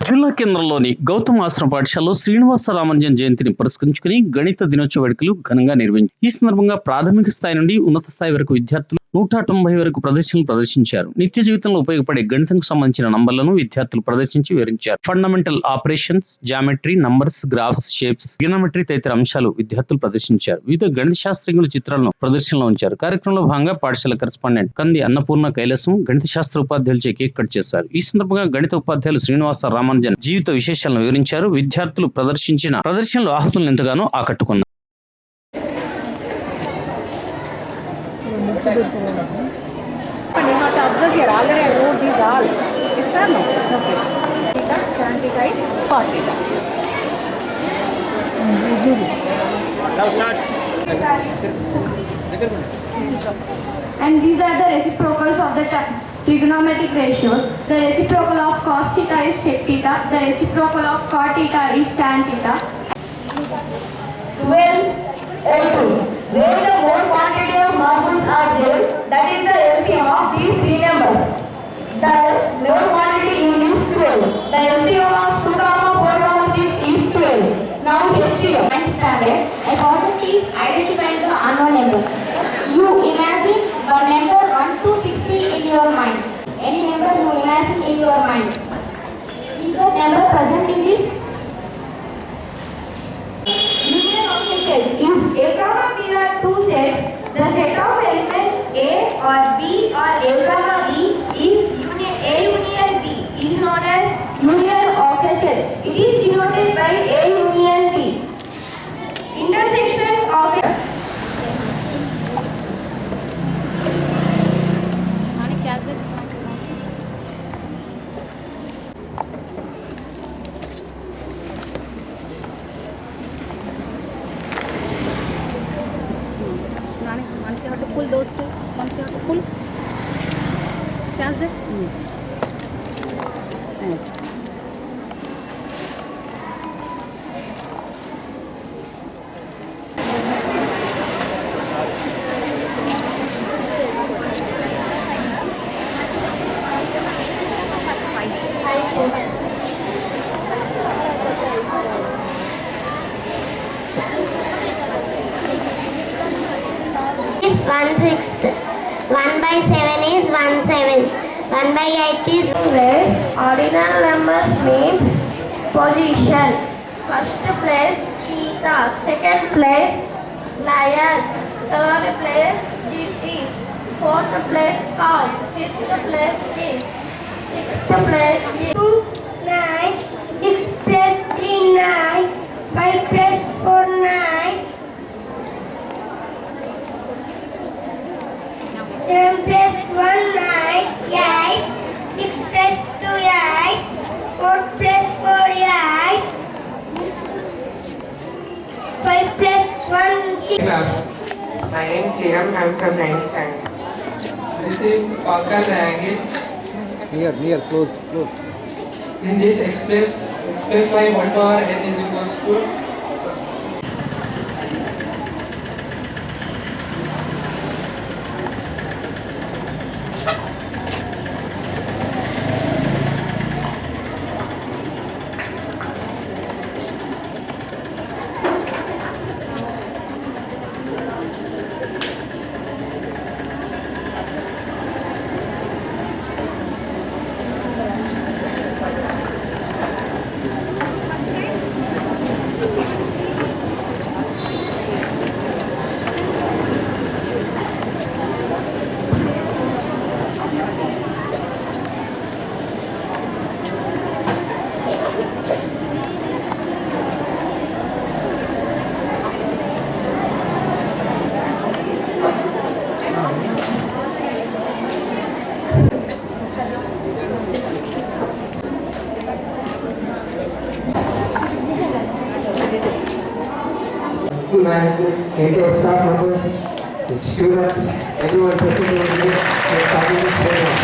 జిల్లా కేంద్రంలోని గౌతమ్ ఆశ్రమ పాఠశాలలో శ్రీనివాస రామానుజన్ జయంతిని పురస్కరించుకుని గణిత దినోత్సవ వేడుకలు ఘనంగా నిర్వహించారు. ఈ సందర్భంగా ప్రాథమిక స్థాయి నుండి ఉన్నత స్థాయి వరకు విద్యార్థులు 190 వరకు ప్రదర్శనలు ప్రదర్శించారు. నిత్య జీవితంలో ఉపయోగపడే గణితంకు సంబంధించిన నంబర్లను విద్యార్థులు ప్రదర్శించి వివరించారు. Fundamental operations, geometry, numbers, graphs, shapes, trigonometry తదితర అంశాలు విద్యార్థులు ప్రదర్శించారు. వివిధ గణిత శాస్త్రజ్ఞుల చిత్రాలను ప్రదర్శనలో ఉంచారు. కార్యక్రమంలో భాగంగా పాఠశాల కరెస్పాండెంట్ కంది అన్నపూర్ణ కైలాసం గణిత శాస్త్ర ఉపాధ్యాయులచే కేక్ కట్ చేశారు. ఈ సందర్భంగా గణిత ఉపాధ్యాయులు శ్రీనివాస రామానుజన్ జీవిత విశేషాలను వివరించారు. విద్యార్థులు ప్రదర్శించిన ప్రదర్శనలు ఆహుతులను ఎంతగానో ఆకట్టుకున్నారు. You have to observe here. Already I wrote these all. Yes or no? Okay. Theta, tan theta is cot theta. Now start. And these are the reciprocals of the trigonometric ratios. The reciprocal of cos theta is sec theta. The reciprocal of cot theta is tan theta. 12 where the more quantity of marbles are there, that is the LCM of these three numbers. The more quantity is 12. The LCM of 2, 4, 6 is 12. Now HCM. And standard, a project is identifying the unknown number. You imagine one number 1 to 60 in your mind. Any number you imagine in your mind. Is the number present in this? If A comma B are two sets, the set of elements A or B or A comma B is A union B is known as union of a set. It is denoted by A union B. Intersection of a Once you have to pull those two. Once you have to pull. Catch that. Nice. is 1/6. 1/7 is 1/7. 1/8 is Place ordinal numbers means position. First place theta, second place lion, third place is, fourth place cos, fifth place is, sixth place is 2, 9, 6 plus 3, 9, 5 plus 4, 9, 7 plus 1, 9, 8, 6 plus 2, 8, 4 plus 4, 8, 5 plus 1, 6. My name is Sriram. I am from 9th standard. This is Oscar triangle. Near, close. In this express by 1 power n is equals to school management, entire staff members, students, everyone present over here for starting this program.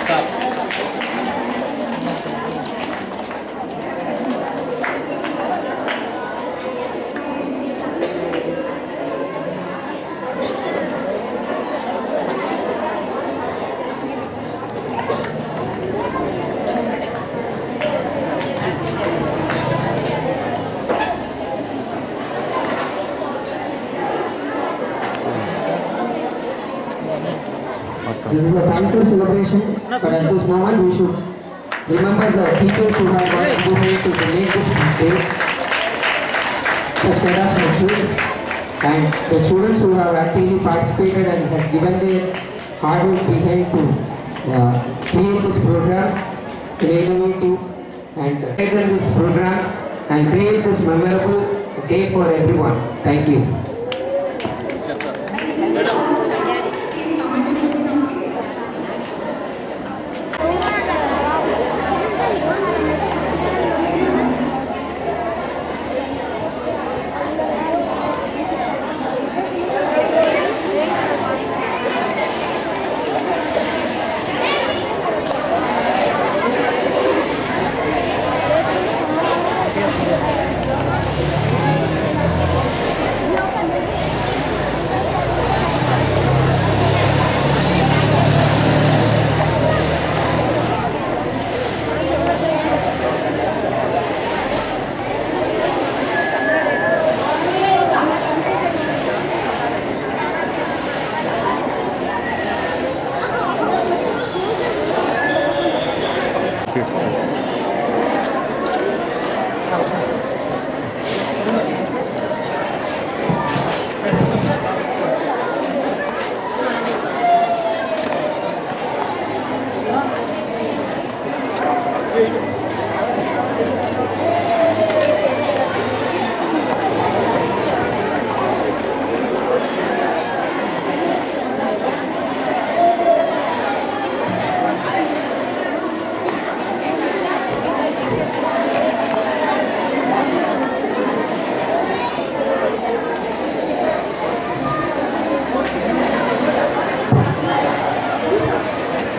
Stop. special celebration, but at this moment we should remember the teachers who have contributed to make this day such kind of success, and the students who have actively participated and have given their hard work behind to create this program in an innovative and strengthen this program and create this memorable day for everyone. Thank you.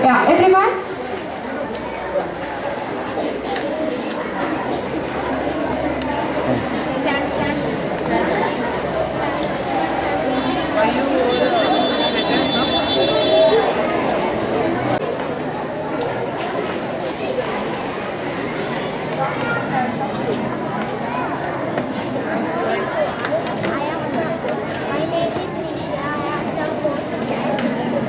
Yeah, everyone. My name is Nisha. I am from 4th class. My project is place numbers. This is ones, this is tens, this is hundreds.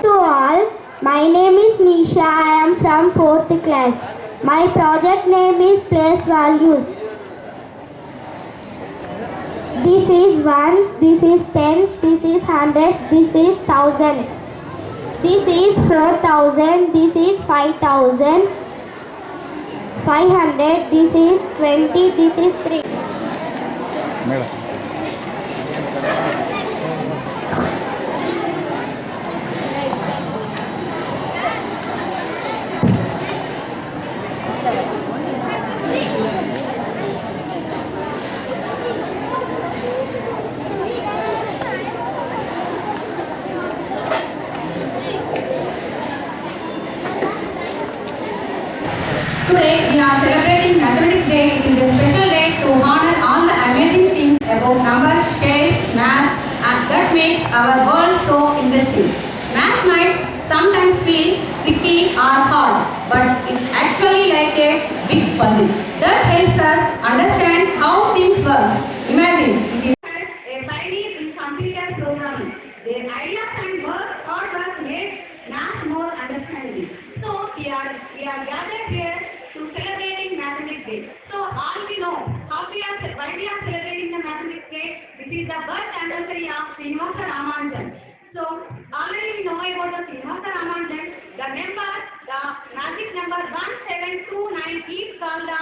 To all, my name is Nisha. I am from 4th class. My project name is place values. This is ones, this is tens, this is hundreds, this is thousands. This is 4,000, this is 5,000, 500, this is 20, this is 3. Today we are celebrating Mathematics Day. It is a special day to honor all the amazing things about numbers, shapes, math, and that makes our world so interesting. Math might sometimes feel tricky or hard, but it's actually like a big puzzle that helps us understand how things work. Imagine it is a pioneer in computer programming. Their ideas and hard work made math more understandable. So we are gathered here to celebrating Mathematics Day. So all we know why we are celebrating the Mathematics Day. This is the birth anniversary of Srinivasa Ramanujan. So already we know about the Srinivasa Ramanujan. The magic number 1729 is called the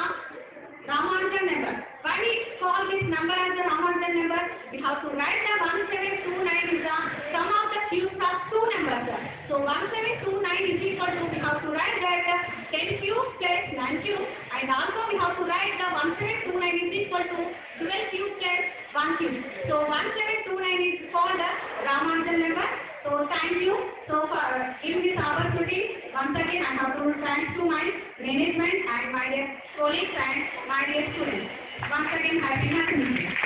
Ramanujan number. Why we call this number as the Ramanujan number? We have to write the 1729 is the sum of the cubes of two numbers. So 1729 is equal to, we have to write that 10 cubes plus 9 cubes, and also we have to write the 1729 is equal to 12 cubes plus 1 cube. So 1729 is called the Ramanujan number. So thank you. So for giving this opportunity, once again I have to thank to my management and my dear colleagues and my dear students. Once again, happy Mathematics.